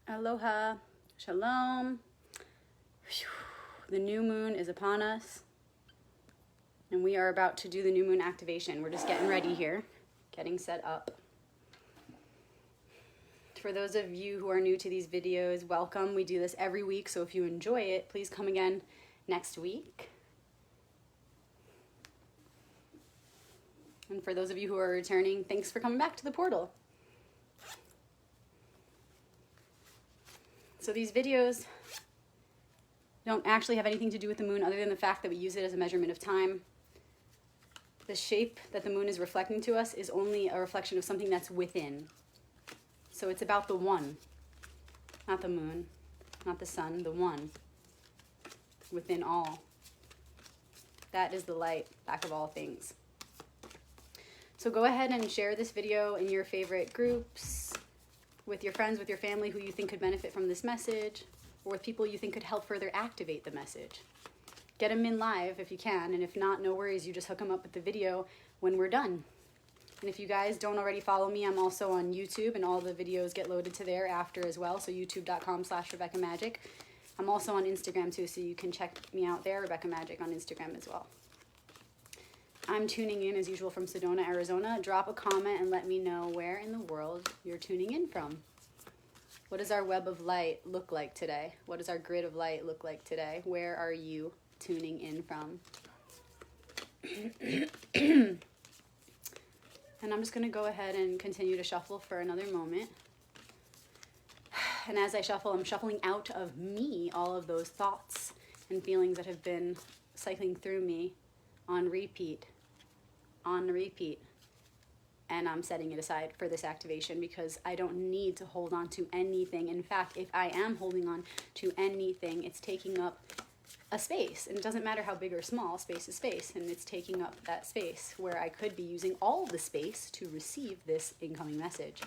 Aloha, shalom. The new moon is upon us, and we are about to do the new moon activation. We're just getting ready here, getting set up. For those of you who are new to these videos, welcome. We do this every week, so if you enjoy it, please come again next week. And for those of you who are returning, thanks for coming back to the portal. So these videos don't actually have anything to do with the moon other than the fact that we use it as a measurement of time. The shape that the moon is reflecting to us is only a reflection of something that's within. So it's about the one, not the moon, not the sun, the one within all. That is the light back of all things. So go ahead and share this video in your favorite groups, with your friends, with your family who you think could benefit from this message, or with people you think could help further activate the message. Get them in live if you can, and if not, no worries, you just hook them up with the video when we're done. And if you guys don't already follow me, I'm also on YouTube, and all the videos get loaded to there after as well, so youtube.com/RebeccaMagic. I'm also on Instagram too, so you can check me out there, Rebecca Magic on Instagram as well. I'm tuning in as usual from Sedona, Arizona. Drop a comment and let me know where in the world you're tuning in from. What does our web of light look like today? What does our grid of light look like today? Where are you tuning in from? And I'm just going to go ahead and continue to shuffle for another moment. And as I shuffle, I'm shuffling out of me all of those thoughts and feelings that have been cycling through me on repeat. And I'm setting it aside for this activation because I don't need to hold on to anything. In fact, if I am holding on to anything, it's taking up a space. And it doesn't matter how big or small, space is space. And it's taking up that space where I could be using all the space to receive this incoming message.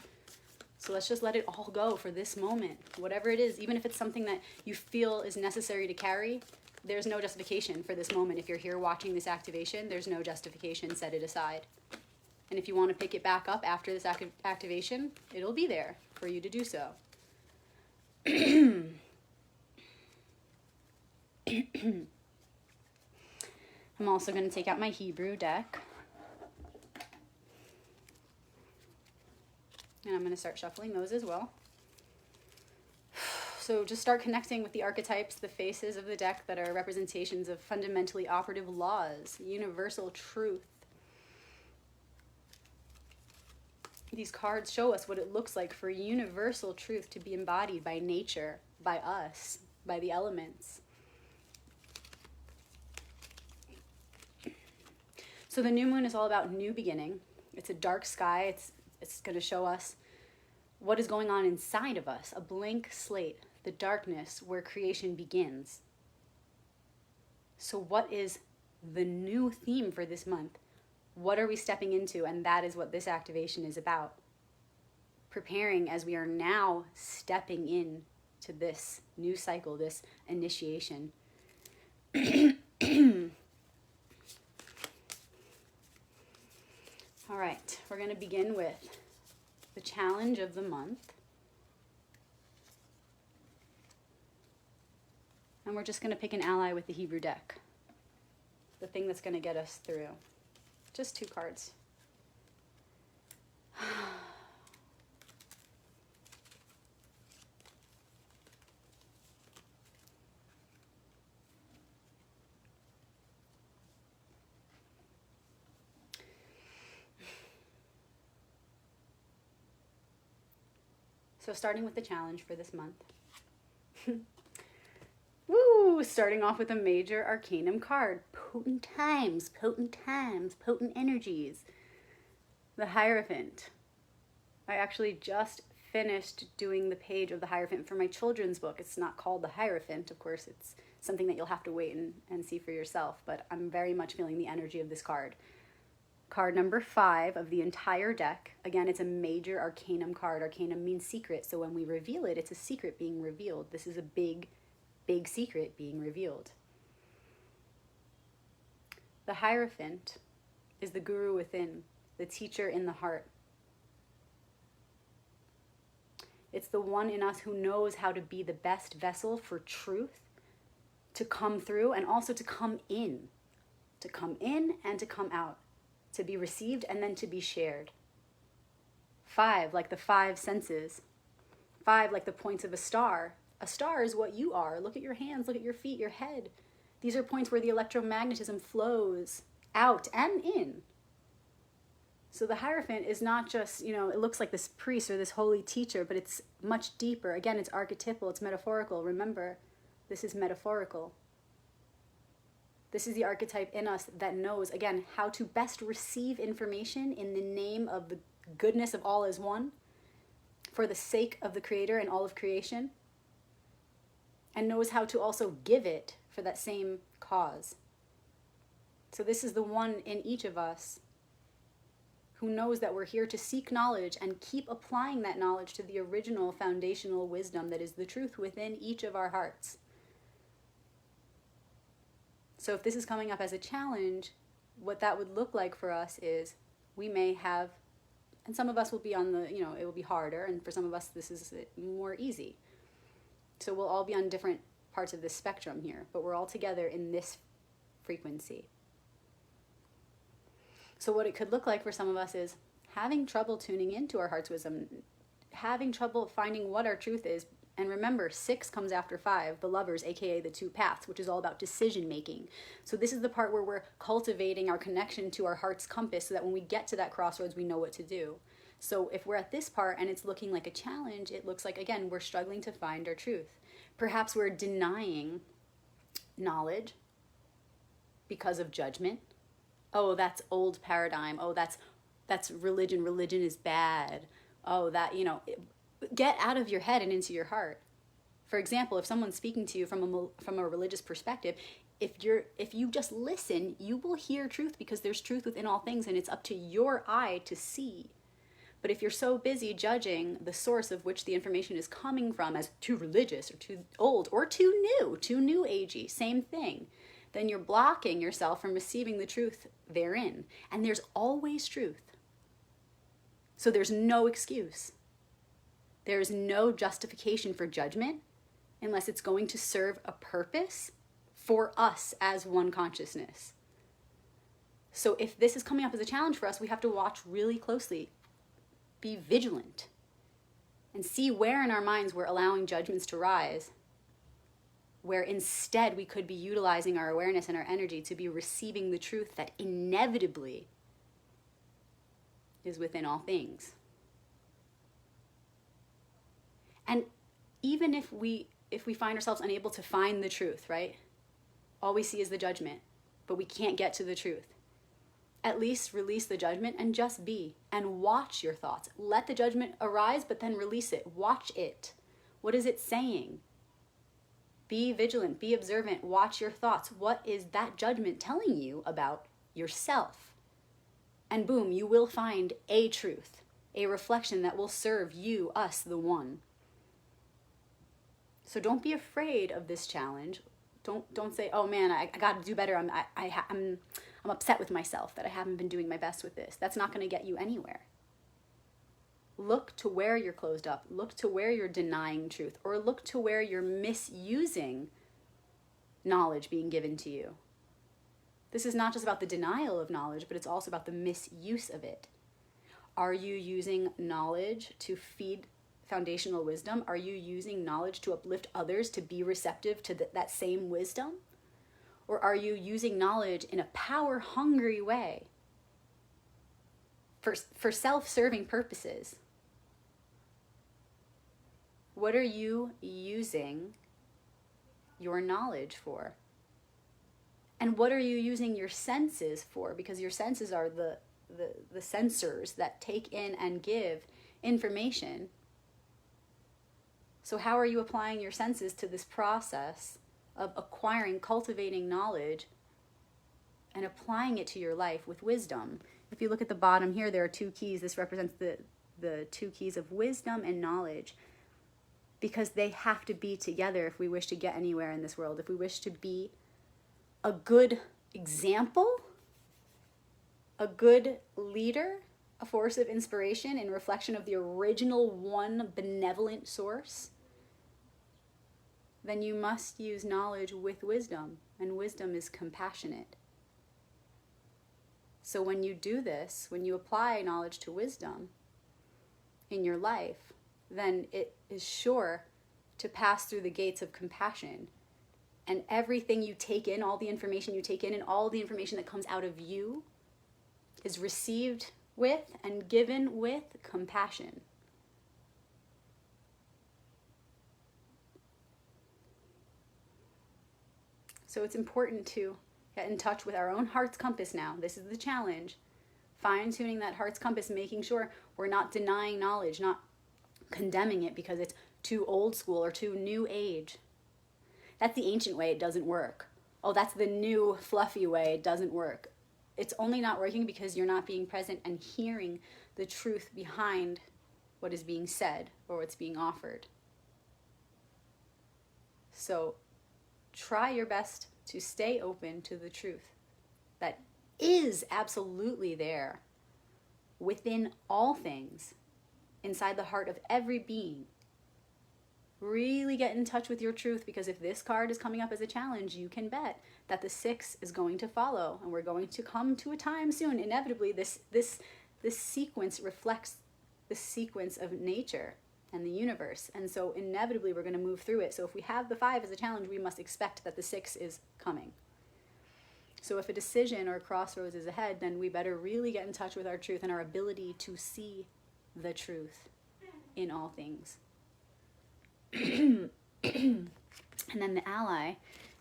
So let's just let it all go for this moment. Whatever it is, even if it's something that you feel is necessary to carry, there's no justification for this moment. If you're here watching this activation, there's no justification. Set it aside. And if you want to pick it back up after this activation, it'll be there for you to do so. I'm also going to take out my Hebrew deck. And I'm going to start shuffling those as well. So just start connecting with the archetypes, the faces of the deck that are representations of fundamentally operative laws, universal truth. These cards show us what it looks like for universal truth to be embodied by nature, by us, by the elements. So the new moon is all about new beginning. It's a dark sky. It's going to show us what is going on inside of us, a blank slate, the darkness where creation begins. So what is the new theme for this month? What are we stepping into? And that is what this activation is about. Preparing as we are now stepping in to this new cycle, this initiation. All right, we're going to begin with the challenge of the month. And we're just going to pick an ally with the Hebrew deck. The thing that's going to get us through. Just 2 cards. So starting with the challenge for this month. Woo! Starting off with a major arcanum card. Potent times, potent energies. The Hierophant. I actually just finished doing the page of the Hierophant for my children's book. It's not called the Hierophant, of course. It's something that you'll have to wait and see for yourself. But I'm very much feeling the energy of this card. Card number 5 of the entire deck. Again, it's a major arcanum card. Arcanum means secret. So when we reveal it, it's a secret being revealed. This is a big secret being revealed. The Hierophant is the guru within, the teacher in the heart. It's the one in us who knows how to be the best vessel for truth to come through and also to come in and to come out, to be received and then to be shared. 5, like the 5 senses. 5, like the points of a star. A star is what you are. Look at your hands, look at your feet, your head. These are points where the electromagnetism flows out and in. So the Hierophant is not just, it looks like this priest or this holy teacher, but it's much deeper. Again, it's archetypal, it's metaphorical. Remember, this is metaphorical. This is the archetype in us that knows, again, how to best receive information in the name of the goodness of all as one, for the sake of the Creator and all of creation, and knows how to also give it for that same cause. So this is the one in each of us who knows that we're here to seek knowledge and keep applying that knowledge to the original foundational wisdom that is the truth within each of our hearts. So if this is coming up as a challenge, what that would look like for us is we may have, and some of us will be on the, it will be harder, and for some of us this is more easy. So we'll all be on different parts of this spectrum here, but we're all together in this frequency. So what it could look like for some of us is having trouble tuning into our heart's wisdom, having trouble finding what our truth is. And remember, 6 comes after 5, the lovers, aka the 2 paths, which is all about decision making. So this is the part where we're cultivating our connection to our heart's compass so that when we get to that crossroads, we know what to do. So if we're at this part and it's looking like a challenge, it looks like, again, we're struggling to find our truth. Perhaps we're denying knowledge because of judgment. Oh, that's old paradigm. Oh, that's religion. Religion is bad. Oh, that, get out of your head and into your heart. For example, if someone's speaking to you from a religious perspective, if you just listen, you will hear truth because there's truth within all things and it's up to your eye to see. But if you're so busy judging the source of which the information is coming from as too religious or too old or too new agey, same thing, then you're blocking yourself from receiving the truth therein. And there's always truth. So there's no excuse. There's no justification for judgment unless it's going to serve a purpose for us as one consciousness. So if this is coming up as a challenge for us, we have to watch really closely, be vigilant, and see where in our minds we're allowing judgments to rise, where instead we could be utilizing our awareness and our energy to be receiving the truth that inevitably is within all things. And even if we find ourselves unable to find the truth, right? All we see is the judgment, but we can't get to the truth. At least release the judgment and just be, and watch your thoughts. Let the judgment arise, but then release it. Watch it. What is it saying? Be vigilant, be observant, watch your thoughts. What is that judgment telling you about yourself? And boom, you will find a truth, a reflection that will serve you, us, the one. So don't be afraid of this challenge. Don't say, oh man, I got to do better. I'm upset with myself that I haven't been doing my best with this. That's not going to get you anywhere. Look to where you're closed up. Look to where you're denying truth, or look to where you're misusing knowledge being given to you. This is not just about the denial of knowledge, but it's also about the misuse of it. Are you using knowledge to feed foundational wisdom? Are you using knowledge to uplift others to be receptive to that same wisdom? Or are you using knowledge in a power-hungry way for self-serving purposes? What are you using your knowledge for? And what are you using your senses for? Because your senses are the sensors that take in and give information. So how are you applying your senses to this process of acquiring, cultivating knowledge and applying it to your life with wisdom? If you look at the bottom here, there are 2 keys. This represents the 2 keys of wisdom and knowledge, because they have to be together if we wish to get anywhere in this world. If we wish to be a good example, a good leader, a force of inspiration in reflection of the original one benevolent source, then you must use knowledge with wisdom, and wisdom is compassionate. So when you do this, when you apply knowledge to wisdom in your life, then it is sure to pass through the gates of compassion. And everything you take in, all the information you take in, and all the information that comes out of you is received with and given with compassion. So it's important to get in touch with our own heart's compass now. This is the challenge. Fine-tuning that heart's compass, making sure we're not denying knowledge, not condemning it because it's too old school or too new age. That's the ancient way, it doesn't work. Oh, that's the new fluffy way, it doesn't work. It's only not working because you're not being present and hearing the truth behind what is being said or what's being offered. So try your best to stay open to the truth that is absolutely there within all things, inside the heart of every being. Really get in touch with your truth, because if this card is coming up as a challenge, you can bet that the 6 is going to follow, and we're going to come to a time soon. Inevitably, this sequence reflects the sequence of nature and the universe, and so inevitably we're going to move through it. So if we have the 5 as a challenge, we must expect that the 6 is coming. So if a decision or a crossroads is ahead, then we better really get in touch with our truth and our ability to see the truth in all things. And then the ally,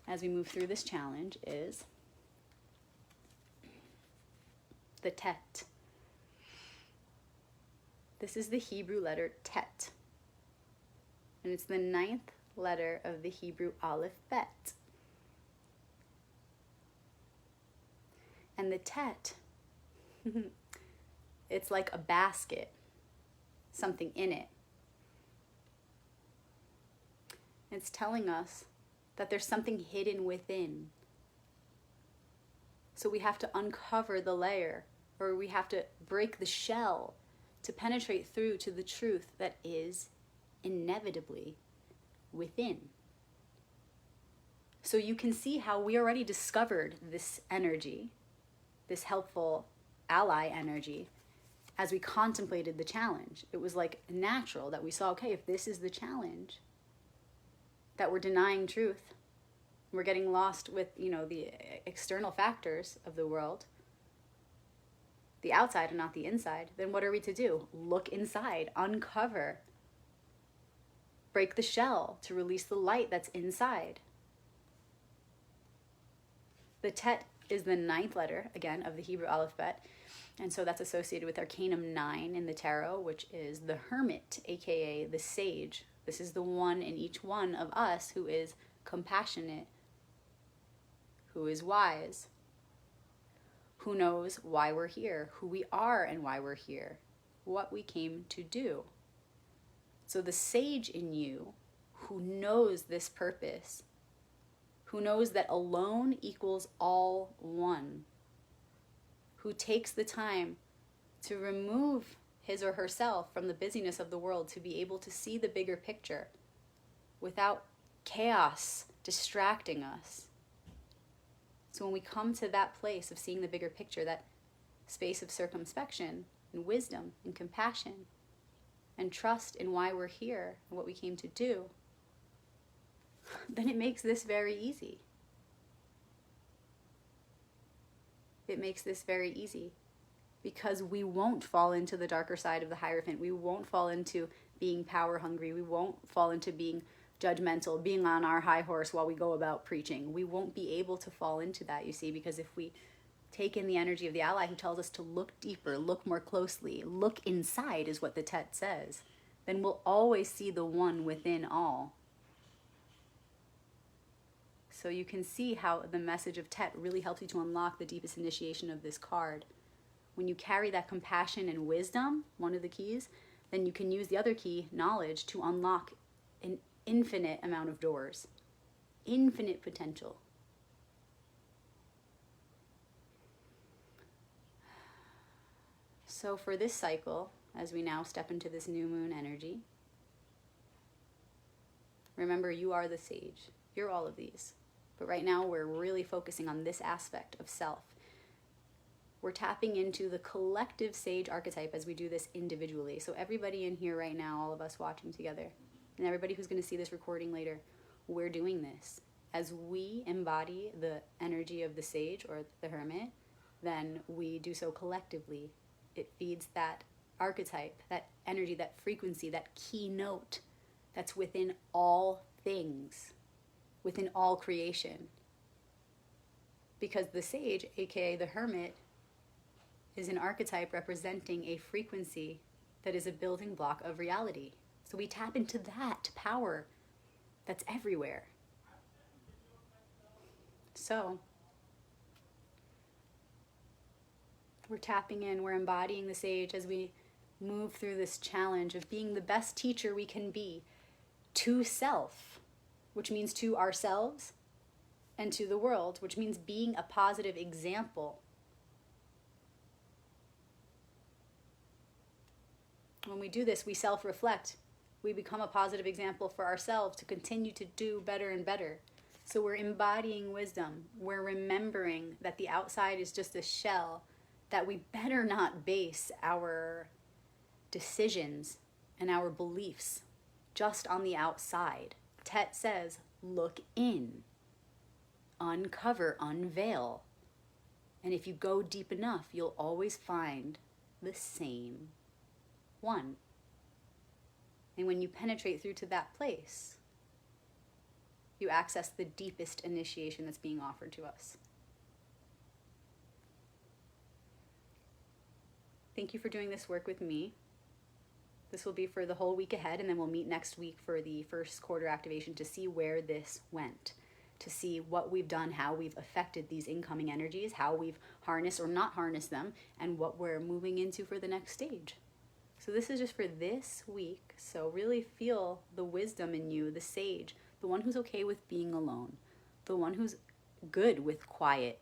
as we move through this challenge, is the tet. This is the Hebrew letter tet, and it's the 9th letter of the Hebrew alphabet. And the tet, it's like a basket, something in it. It's telling us that there's something hidden within. So we have to uncover the layer, or we have to break the shell to penetrate through to the truth that is inevitably within. So you can see how we already discovered this energy, this helpful ally energy, as we contemplated the challenge. It was like natural that we saw, okay, if this is the challenge, that we're denying truth, we're getting lost with, the external factors of the world, the outside and not the inside, then what are we to do? Look inside, uncover, break the shell to release the light that's inside. The tet is the 9th letter, again, of the Hebrew alphabet, and so that's associated with Arcanum 9 in the tarot, which is the hermit, aka the sage. This is the one in each one of us who is compassionate, who is wise, who knows why we're here, who we are and why we're here, what we came to do. So the sage in you, who knows this purpose, who knows that alone equals all one, who takes the time to remove his or herself from the busyness of the world to be able to see the bigger picture without chaos distracting us. So when we come to that place of seeing the bigger picture, that space of circumspection and wisdom and compassion and trust in why we're here and what we came to do, then it makes this very easy. It makes this very easy because we won't fall into the darker side of the Hierophant. We won't fall into being power hungry. We won't fall into being judgmental, being on our high horse while we go about preaching. We won't be able to fall into that, you see, because if we take in the energy of the ally who tells us to look deeper, look more closely, look inside is what the tet says, then we'll always see the one within all. So you can see how the message of tet really helps you to unlock the deepest initiation of this card. When you carry that compassion and wisdom, one of the keys, then you can use the other key, knowledge, to unlock an infinite amount of doors, infinite potential. So for this cycle, as we now step into this new moon energy, remember, you are the sage. You're all of these. But right now we're really focusing on this aspect of self. We're tapping into the collective sage archetype as we do this individually. So everybody in here right now, all of us watching together, and everybody who's going to see this recording later, we're doing this. As we embody the energy of the sage or the hermit, then we do so collectively. It feeds that archetype, that energy, that frequency, that keynote that's within all things, within all creation. Because the sage, aka the hermit, is an archetype representing a frequency that is a building block of reality. So we tap into that power that's everywhere. So we're tapping in, we're embodying the sage as we move through this challenge of being the best teacher we can be to self, which means to ourselves, and to the world, which means being a positive example. When we do this, we self-reflect. We become a positive example for ourselves to continue to do better and better. So we're embodying wisdom. We're remembering that the outside is just a shell, that we better not base our decisions and our beliefs just on the outside. Tet says, look in, uncover, unveil. And if you go deep enough, you'll always find the same one. And when you penetrate through to that place, you access the deepest initiation that's being offered to us. Thank you for doing this work with me. This will be for the whole week ahead, and then we'll meet next week for the first quarter activation to see where this went, to see what we've done, how we've affected these incoming energies, how we've harnessed or not harnessed them, and what we're moving into for the next stage. So this is just for this week. So really feel the wisdom in you, the sage, the one who's okay with being alone, the one who's good with quiet,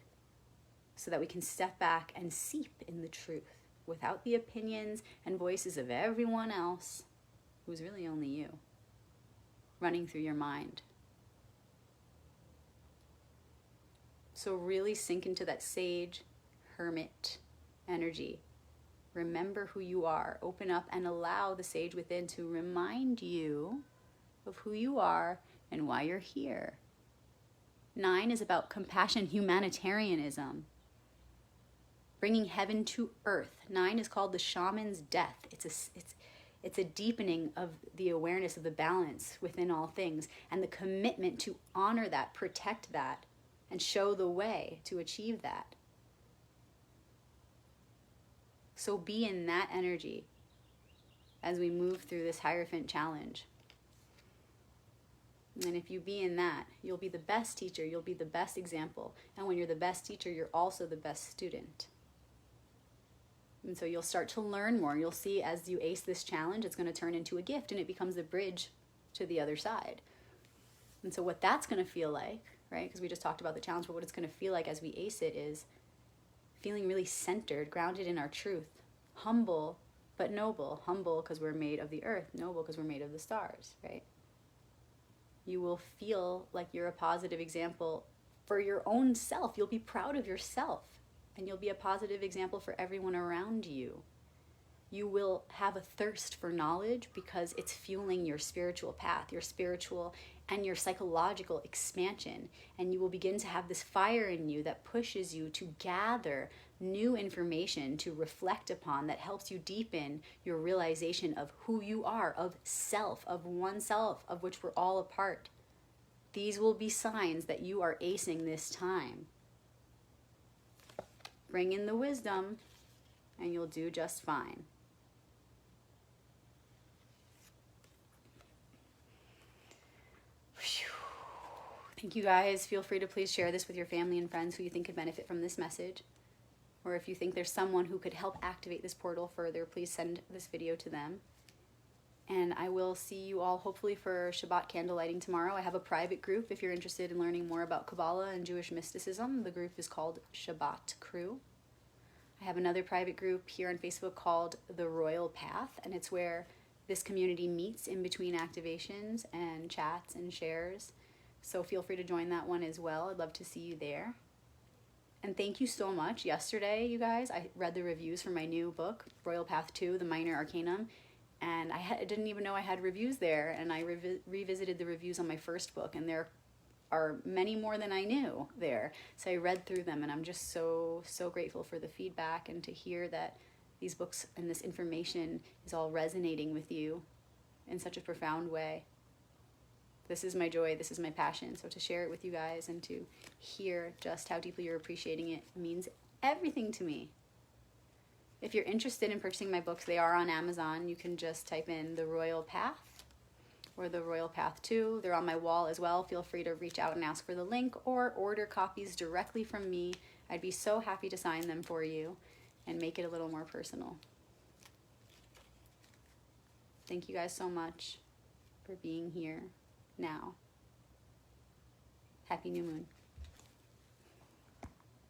so that we can step back and seep in the truth without the opinions and voices of everyone else, who's really only you, running through your mind. So really sink into that sage, hermit energy. Remember who you are. Open up and allow the sage within to remind you of who you are and why you're here. 9 is about compassion, humanitarianism, bringing heaven to earth. 9 is called the shaman's death. It's a deepening of the awareness of the balance within all things and the commitment to honor that, protect that, and show the way to achieve that. So be in that energy as we move through this Hierophant challenge. And if you be in that, you'll be the best teacher, you'll be the best example. And when you're the best teacher, you're also the best student. And so you'll start to learn more. You'll see as you ace this challenge, it's going to turn into a gift and it becomes the bridge to the other side. And so what that's going to feel like, right? Because we just talked about the challenge, but what it's going to feel like as we ace it is feeling really centered, grounded in our truth. Humble, but noble. Humble because we're made of the earth. Noble because we're made of the stars, right? You will feel like you're a positive example for your own self. You'll be proud of yourself. And you'll be a positive example for everyone around you. You will have a thirst for knowledge because it's fueling your spiritual path, your spiritual and your psychological expansion. And you will begin to have this fire in you that pushes you to gather new information to reflect upon that helps you deepen your realization of who you are, of self, of oneself, of which we're all a part. These will be signs that you are acing this time. Bring in the wisdom and you'll do just fine. Thank you guys. Feel free to please share this with your family and friends who you think could benefit from this message. Or if you think there's someone who could help activate this portal further, please send this video to them. And I will see you all hopefully for Shabbat candlelighting tomorrow. I have a private group if you're interested in learning more about Kabbalah and Jewish mysticism. The group is called Shabbat Crew. I have another private group here on Facebook called The Royal Path, and it's where this community meets in between activations and chats and shares. So feel free to join that one as well. I'd love to see you there. And thank you so much. Yesterday, you guys, I read the reviews for my new book, Royal Path 2, The Minor Arcanum, and I didn't even know I had reviews there, and I revisited the reviews on my first book, and there are many more than I knew there. So I read through them, and I'm just so grateful for the feedback and to hear that these books and this information is all resonating with you in such a profound way. This is my joy, this is my passion. So to share it with you guys and to hear just how deeply you're appreciating it means everything to me. If you're interested in purchasing my books, they are on Amazon. You can just type in The Royal Path or The Royal Path 2. They're on my wall as well. Feel free to reach out and ask for the link or order copies directly from me. I'd be so happy to sign them for you and make it a little more personal. Thank you guys so much for being here now. Happy new moon.